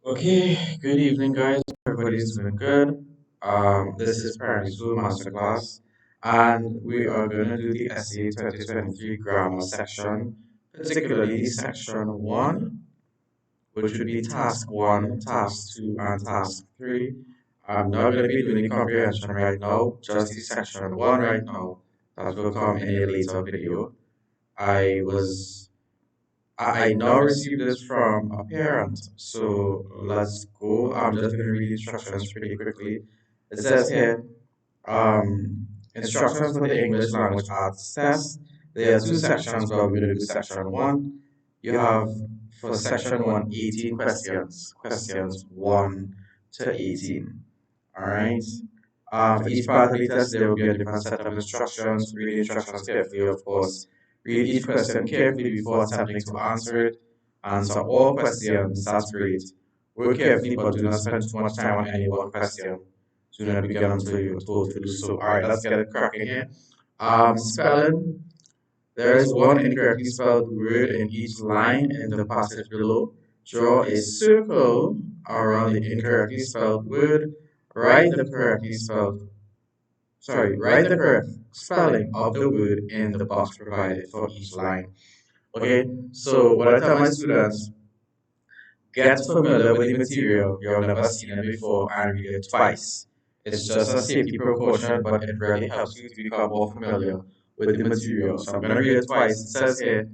Okay, good evening, guys. Everybody's doing good. This is Primary School Masterclass, and we are going to do the Essay 2023 Grammar section, particularly Section 1, which would be Task 1, Task 2, and Task 3. I'm not going to be doing the comprehension right now, just the Section 1 right now. That will come in a later video. I was I now received this from a parent. So let's go. I'm just going to read the instructions pretty quickly. It says here, instructions for the English language arts test. There are two sections, but we're going to do section one. You have for section one 18 questions, questions 1 to 18. All right. For each part of the test, there will be a different set of instructions. Read the instructions carefully, of course. Read each question carefully before attempting to answer it. Answer all questions, that's great. Work carefully, but do not spend too much time on any one question. Do not begin until you're told to do so. All right, let's get it cracking here. Spelling. There is one incorrectly spelled word in each line in the passage below. Draw a circle around the incorrectly spelled word. Write the correct spelling of the word in the box provided for each line. Okay, so what I tell my students, get familiar with the material. You've never seen it before and read it twice. It's just a safety precaution, but it really helps you to become more familiar with the material. So I'm going to read it twice. It says here,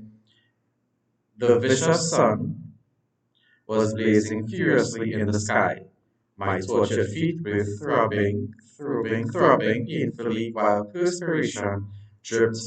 the vicious sun was blazing furiously in the sky. My tortured feet were throbbing painfully while perspiration dripped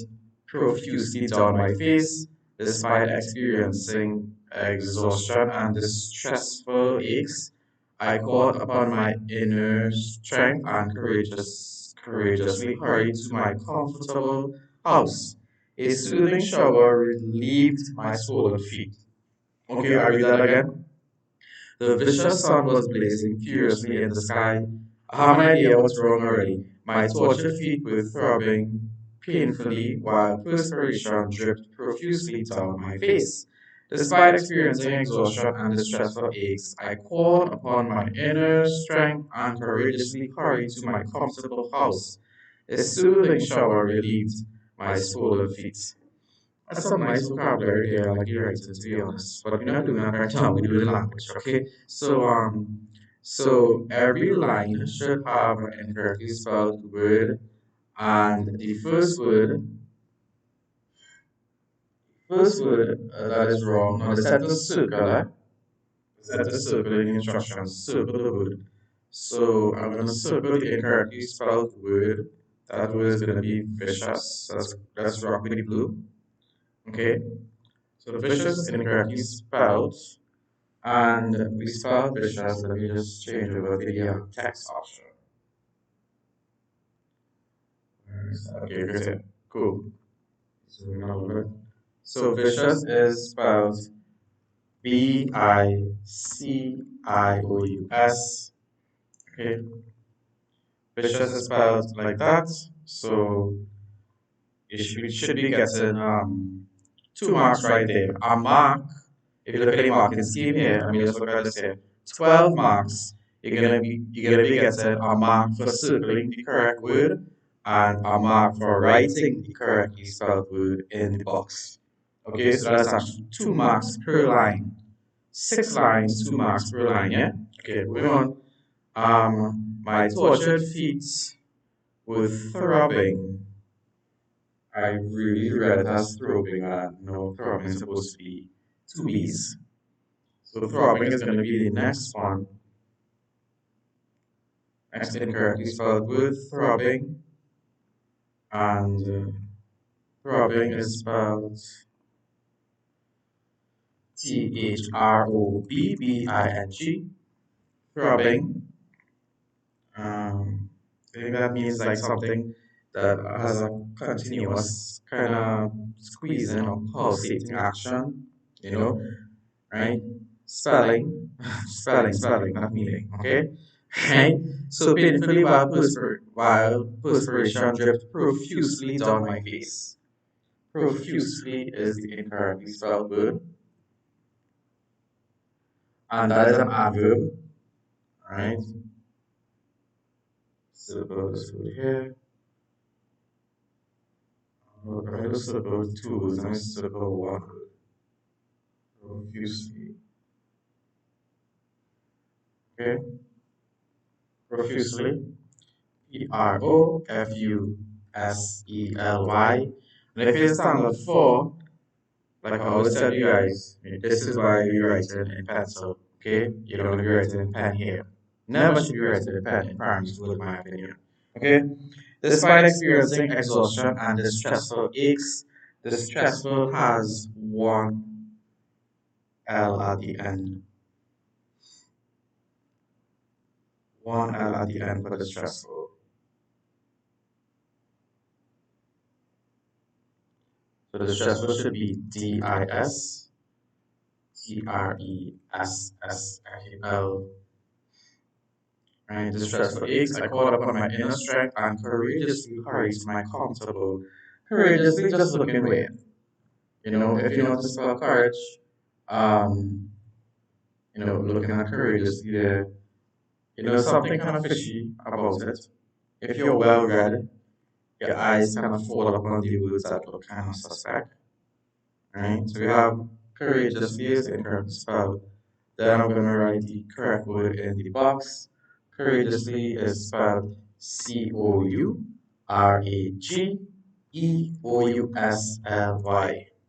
profusely down my face. Despite experiencing exhaustion and distressful aches, I called upon my inner strength and courageously hurried to my comfortable house. A soothing shower relieved my swollen feet. Okay, I read that again. The vicious sun was blazing furiously in the sky. I have an idea what's wrong already. My tortured feet were throbbing painfully while perspiration dripped profusely down my face. Despite experiencing exhaustion and distressful aches, I called upon my inner strength and courageously hurried to my comfortable house. A soothing shower relieved my swollen feet. That's some nice vocabulary there, like you're writing, to be honest. But we're not doing that right now. We're doing language, okay? So every line should have an incorrectly spelled word, and the first word that is wrong. Now they said to circle, eh? They said to circle in the instructions. Circle the word. So I'm gonna circle the incorrectly spelled word. That word is gonna be vicious. Let's rock with the blue. Okay. So vicious is incorrectly spelled. And we spell vicious. Let me just change over to the text option. Okay, good. Cool. So we're gonna look at So vicious is spelled Vicious. Okay. Vicious is spelled like that. So you should be getting 2 marks right there. A mark, if you look at the marking scheme here, I mean just look at this here. 12 marks. You're gonna be getting a mark for circling the correct word and a mark for writing the correctly spelled word in the box. Okay, so that's actually 2 marks per line. 6 lines, 2 marks per line, yeah? Okay, moving on. My tortured feet were throbbing. I really read it as throbbing, no, throbbing is supposed to be two B's. So throbbing is going to be the next one. Next incorrectly spelled word, throbbing. And throbbing is spelled Throbbing. I think that means like something that has a continuous kind of squeezing or pulsating action, you know, right? Spelling, spelling, not meaning, okay? Right? So painfully while perspiration dripped profusely down my face. Profusely is the incorrectly spelled word. and that is an adverb, right? Circle this word here. I'm going to circle two words. Let me circle one word. Profusely. Okay? Profusely. Profusely. And if you stand up for, like I always tell you guys, this is why you write it in pencil. Okay? You don't be writing in pen here. Never should be writing in pen in primary school, in my opinion. Okay? Despite experiencing exhaustion and distressful aches, the stressful has one L at the end. One L at the end for the stressful. So the stressful should be Distressful. Right? Distressful aches. I called upon my inner strength and courageously hurried to my comfortable. Courageously, just looking weird. If you know to spell courage, um, looking at courageously there, something kind of fishy about it. If you're well read, your eyes kind of fall upon the words that look kind of suspect. Right? So we have courageously is incorrectly spelled. Then I'm going to write the correct word in the box. Courageously is spelled Courageously.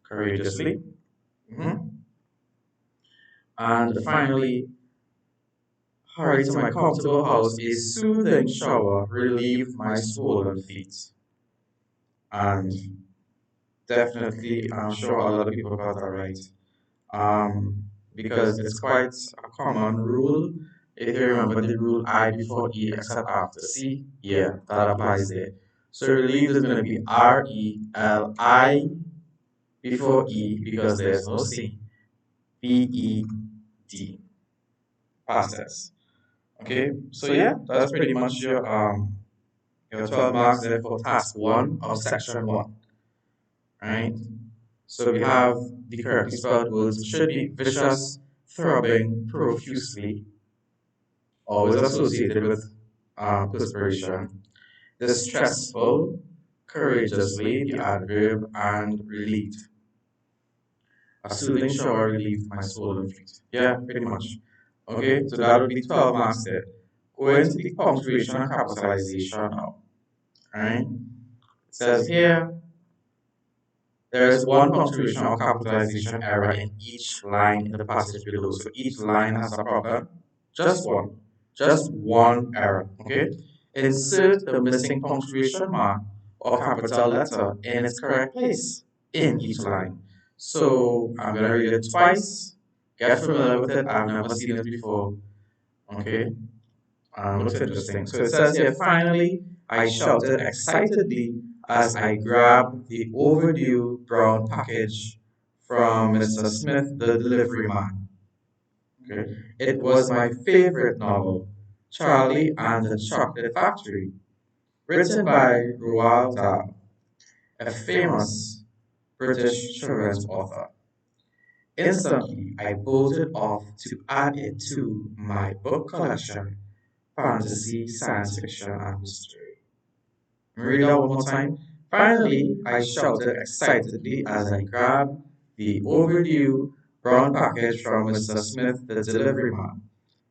Courageously. Mhm. And finally, hurry to my comfortable house. A soothing shower relieved my swollen feet. And definitely, I'm sure a lot of people got that right. Because it's quite a common rule. If you remember the rule I before E except after C, yeah, that applies there. So relieved is going to be RELI before E because there's no C. BED, past tense. Okay, so yeah, that's pretty much your 12 marks there for task one of section one, right? So we have the correctly spelled words should be vicious, throbbing, profusely, always associated with perspiration, distressful, courageously, the adverb, and relieved. A soothing shower relieved my swollen feet. Yeah, pretty much. Okay, so that would be 12 marks there. Going to the punctuation and capitalization now. Alright? It says here there is one punctuation or capitalization error in each line in the passage below. So each line has a problem. Just one. Just one error. Okay? Insert the missing punctuation mark or capital letter in its correct place in each line. So I'm going to read it twice. Get familiar with it. I've never seen it before. Okay? Looks interesting. So it says here, finally, I shouted excitedly as I grabbed the overdue brown package from Mr. Smith, the delivery man. Okay. It was my favorite novel, Charlie and the Chocolate Factory, written by Roald Dahl, a famous British children's author. Instantly, I bolted off to add it to my book collection, fantasy, science fiction, and mystery. Read that one more time. Finally, I shouted excitedly as I grabbed the overdue brown package from Mr. Smith, the delivery man.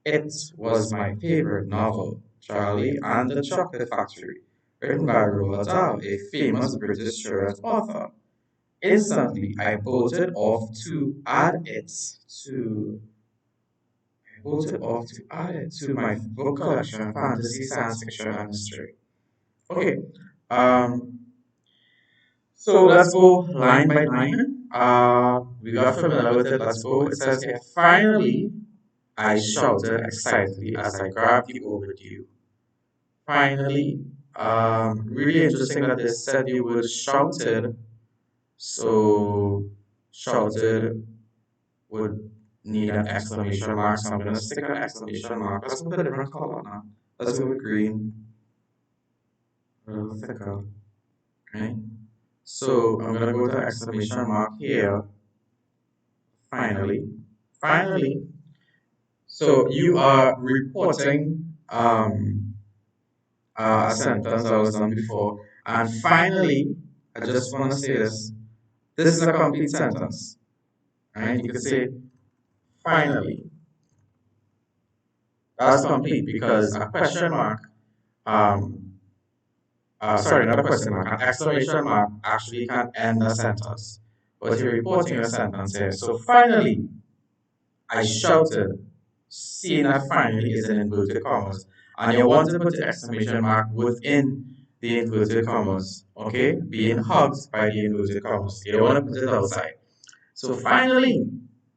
It was my favorite novel, Charlie and the Chocolate Factory, written by Roald Dahl, a famous British children's author. Instantly, I bolted off to add it to my book collection, fantasy, science fiction, and mystery. Okay, um, so let's go line by line. We got familiar with it. Let's go. It says here, finally, I shouted excitedly as I grabbed the overdue. Finally, really interesting that they said the word shouted. So, shouted would need an exclamation mark. So I'm going to stick an exclamation mark. Let's go with a different color now. Let's go with green. A little thicker. Right? So I'm going to go to exclamation mark here. Finally. Finally, So you are reporting a sentence that was done before, and finally, I just want to say this. This is a complete sentence, right? You could say finally. That's complete because a question mark, um, sorry, not a question mark, an exclamation mark actually can end a sentence. But you're reporting a sentence here. So finally, I shouted, seeing that finally is in inverted commas, and you want to put the exclamation mark within the inverted commas, okay? Being hugged by the inverted commas. You don't want to put it outside. So finally,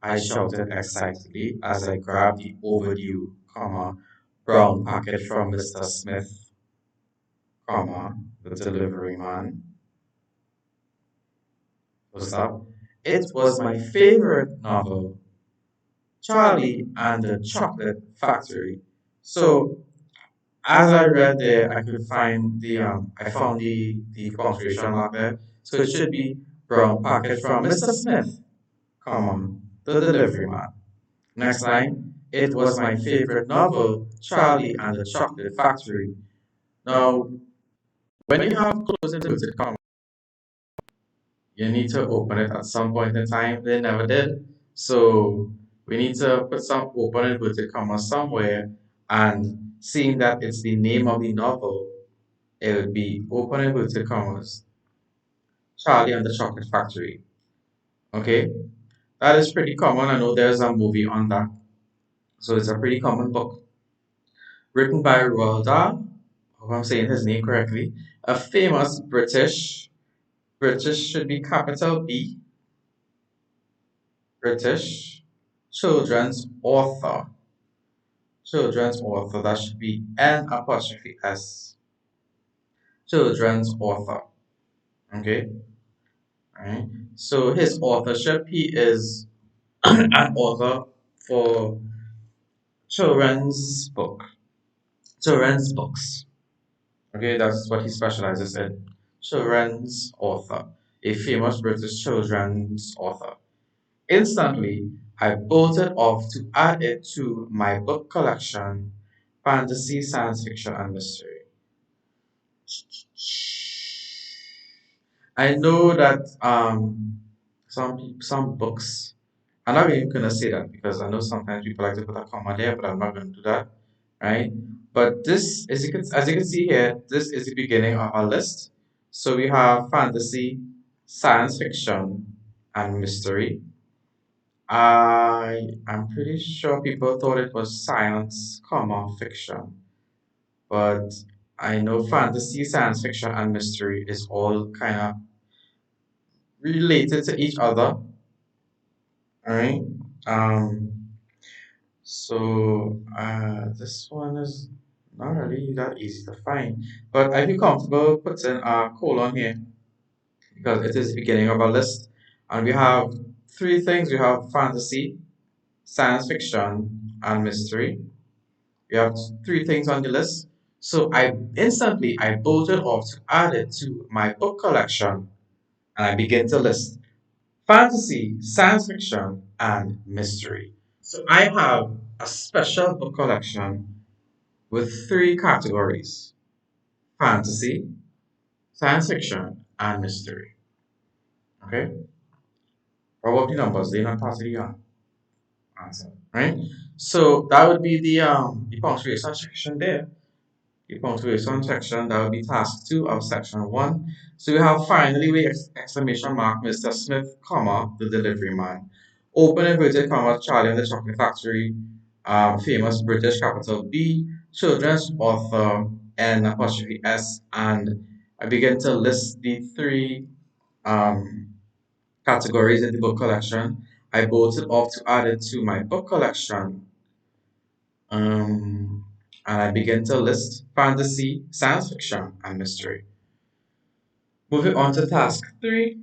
I shouted excitedly as I grabbed the overdue, brown packet from Mr. Smith, the delivery man. Full stop. It was my favorite novel, Charlie and the Chocolate Factory. So as I read there, I could find I found the punctuation mark there. So it should be brown packet from Mr. Smith, the delivery man. Next line, it was my favorite novel, Charlie and the Chocolate Factory. Now, when you have close inverted commas, you need to open it at some point in time. They never did. So we need to put some open inverted commas somewhere, and seeing that it's the name of the novel, it would be open inverted commas, Charlie and the Chocolate Factory. Okay? That is pretty common. I know there's a movie on that. So it's a pretty common book written by Roald Dahl, hope I'm saying his name correctly, a famous British should be capital B, British children's author. Children's author, that should be N apostrophe S. Children's author. Okay? Alright. So his authorship, he is an author for children's book. Children's books. Okay, that's what he specializes in. Children's author. A famous British children's author. Instantly, I bolted off to add it to my book collection, fantasy, science fiction, and mystery. I know that some books. I'm not even gonna say that because I know sometimes people like to put a comma there, but I'm not gonna do that, right? But this, as you can see here, this is the beginning of our list. So we have fantasy, science fiction, and mystery. I am pretty sure people thought it was science, fiction, but I know fantasy, science fiction, and mystery is all kind of related to each other. All right. Um. This one is not really that easy to find, but I feel comfortable putting a colon here because it is the beginning of our list, and we have three things. We have fantasy, science fiction, and mystery. We have three things on the list. So I bolted off to add it to my book collection, and I begin to list fantasy, science fiction, and mystery. So I have a special book collection with three categories: fantasy, science fiction, and mystery. Okay? What about the numbers? They're not part of the answer. Right? So that would be the punctuation section there. The punctuation section, that would be task 2 of section 1. So we have finally with exclamation mark Mr. Smith, the delivery man. Open inverted comma, Charlie and the Chocolate Factory, famous British capital B, children's author N apostrophe S, and I begin to list the three um, categories in the book collection. I bolted off to add it to my book collection. Um, and I begin to list fantasy, science fiction, and mystery. Moving on to task 3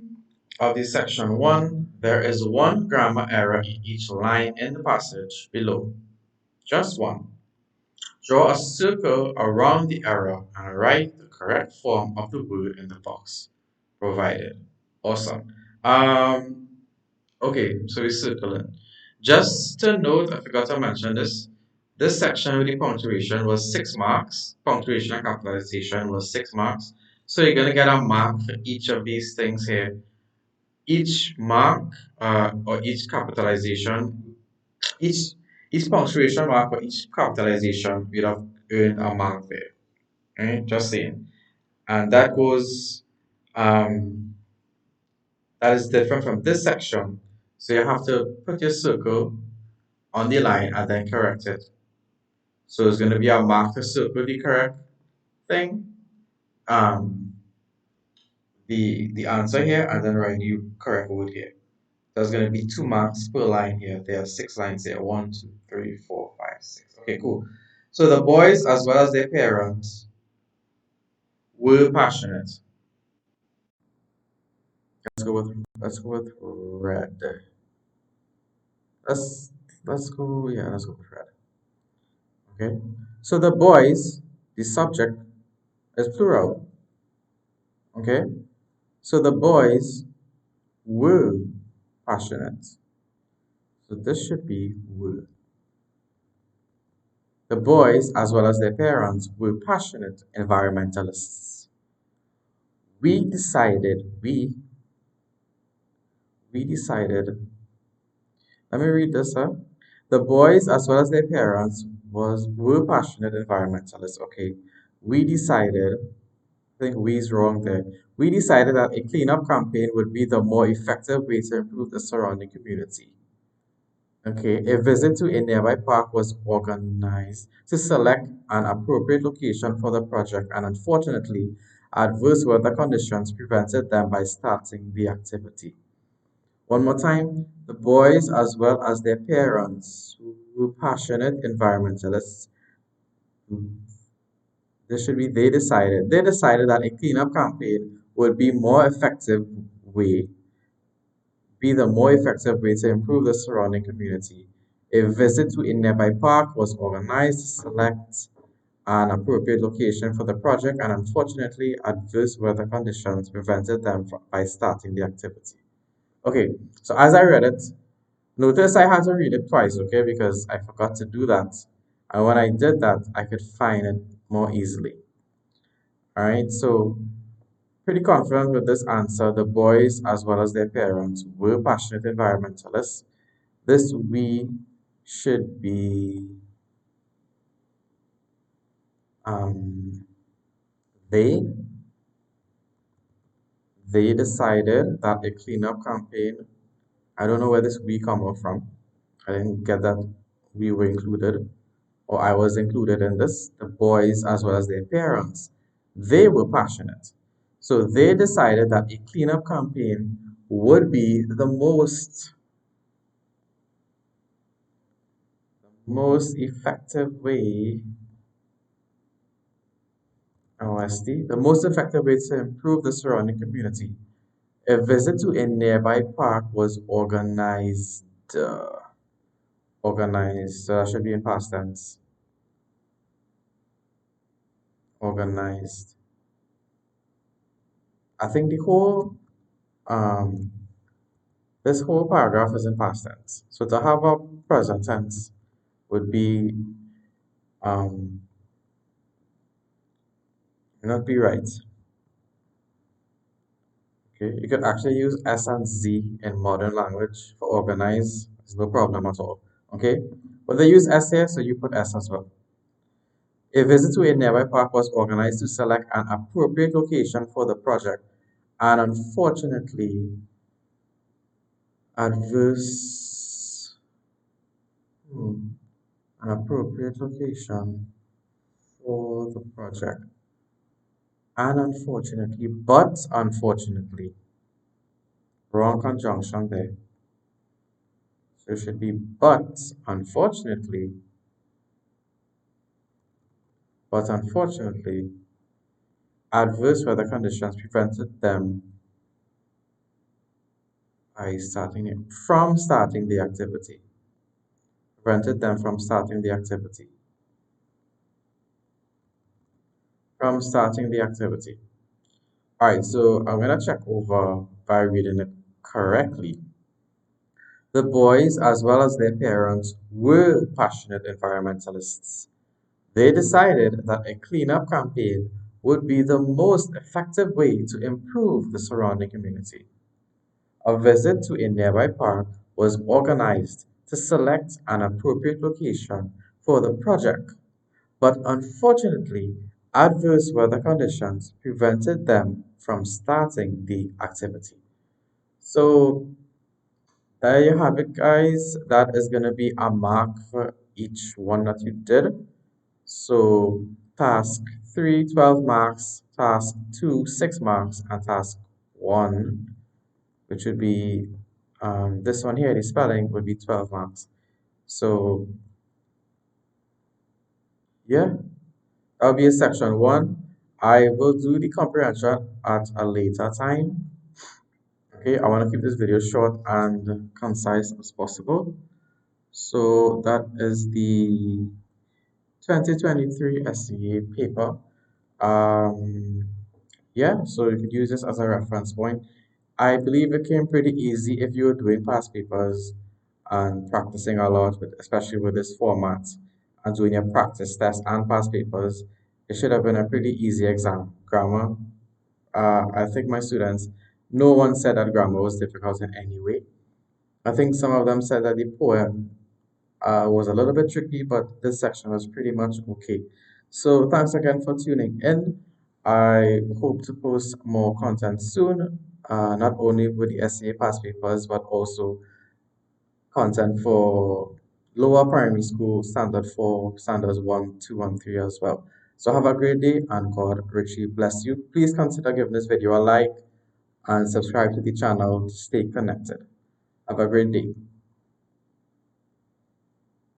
of the section 1, there is one grammar error in each line in the passage below. Just one. Draw a circle around the error and write the correct form of the word in the box provided. Awesome. Okay, so we circle it. Just to note, I forgot to mention this. This section with the punctuation was 6 marks. Punctuation and capitalization was 6 marks. So you're gonna get a mark for each of these things here. Each mark or each capitalization, each each punctuation mark or each capitalization you'd have earned a mark there. Right? Just saying. And that goes um that is different from this section. So you have to put your circle on the line and then correct it. So it's going to be a mark to circle the correct thing, um, the answer here, and then write the correct word here. There's going to be 2 marks per line here. There are 6 lines here. One, two, three, four, five, six. Okay, cool. So the boys, as well as their parents, were passionate. Let's go with red. Let's let's go with red. Okay. So the boys, the subject is plural. Okay. So the boys were passionate. So this should be were. The boys, as well as their parents, were passionate environmentalists. We decided, let me read this up. The boys, as well as their parents, were passionate environmentalists. Okay. We decided, I think we is wrong there. We decided that a cleanup campaign would be the more effective way to improve the surrounding community. Okay, a visit to a nearby park was organized to select an appropriate location for the project, and unfortunately, adverse weather conditions prevented them by starting the activity. One more time, the boys, as well as their parents, who were passionate environmentalists, this should be they decided that a cleanup campaign would way be the more effective way to improve the surrounding community. A visit to a nearby park was organized to select an appropriate location for the project, and unfortunately, adverse weather conditions prevented them by starting the activity. Okay, so as I read it, notice I had to read it twice, okay, because I forgot to do that. And when I did that, I could find it more easily. All right, so pretty confident with this answer. The boys, as well as their parents, were passionate environmentalists. This we should be um, they they decided that a cleanup campaign. I don't know where this we come up from. I didn't get that we were included or I was included in this. The boys as well as their parents, they were passionate. So they decided that a cleanup campaign would be the most effective way, OSD, the most effective way to improve the surrounding community. A visit to a nearby park was organized. Organized. So that should be in past tense. Organized. I think um this whole paragraph is in past tense. So to have a present tense would be um not be right. Okay, you could actually use S and Z in modern language for organize. There's no problem at all. Okay, but they use S here, so you put S as well. A visit to a nearby park was organized to select an appropriate location for the project, and unfortunately, adverse an appropriate location for the project, and unfortunately, wrong conjunction there. So it should be but unfortunately, adverse weather conditions from starting the activity. Prevented them from starting the activity. From starting the activity. All right, so I'm gonna check over by reading it correctly. The boys, as well as their parents, were passionate environmentalists. They decided that a cleanup campaign would be the most effective way to improve the surrounding community. A visit to a nearby park was organized to select an appropriate location for the project, but unfortunately, adverse weather conditions prevented them from starting the activity. So, there you have it, guys. That is going to be a mark for each one that you did. So task 3, 12 marks, task 2, 6 marks, and task 1, which would be this one here, the spelling, would be 12 marks. So yeah, that'll be a section 1. I will do the comprehension at a later time. Okay, I want to keep this video short and concise as possible. So that is the 2023 SCA paper. Um, yeah, so you could use this as a reference point. I believe it came pretty easy if you were doing past papers and practicing a lot, with, especially with this format, and doing your practice tests and past papers. It should have been a pretty easy exam. Grammar, I think my students, no one said that grammar was difficult in any way. I think some of them said that the poem was a little bit tricky, but this section was pretty much okay. So thanks again for tuning in. I hope to post more content soon, not only with the SCA past papers, but also content for lower primary school, standard 4, standards 1, 2, and 3 as well. So have a great day and God richly bless you. Please consider giving this video a like and subscribe to the channel to stay connected. Have a great day.